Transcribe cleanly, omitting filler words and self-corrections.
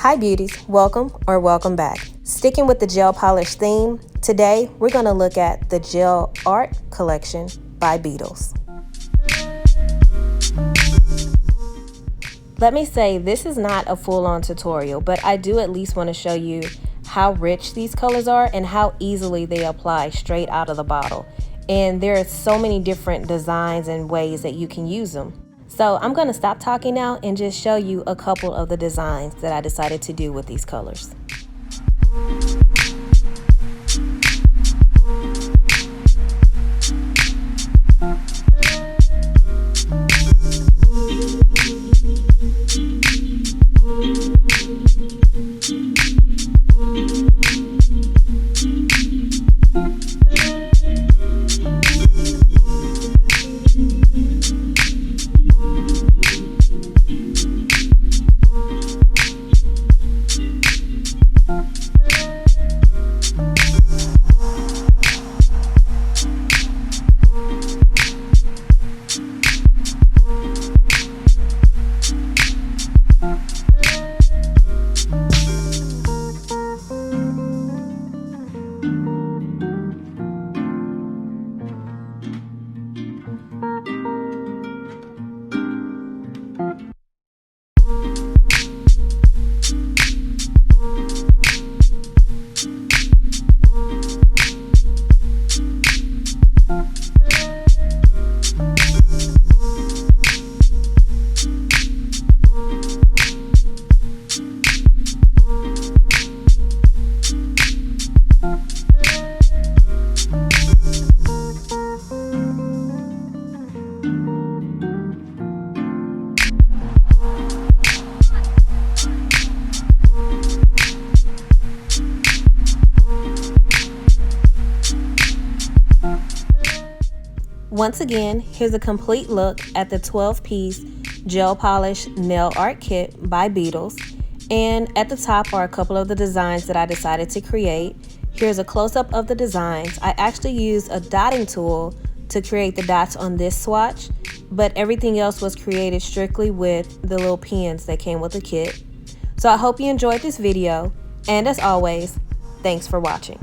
Hi beauties, welcome or welcome back. Sticking with the gel polish theme, today we're going to look at the Gel Art Collection by Beetles. Let me say this is not a full-on tutorial, but I do at least want to show you how rich these colors are and how easily they apply straight out of the bottle. And there are so many different designs and ways that you can use them. So I'm going to stop talking now and just show you a couple of the designs that I decided to do with these colors. Once again, here's a complete look at the 12-piece gel polish nail art kit by Beetles. And at the top are a couple of the designs that I decided to create. Here's a close-up of the designs. I actually used a dotting tool to create the dots on this swatch, but everything else was created strictly with the little pens that came with the kit. So I hope you enjoyed this video, and as always, thanks for watching.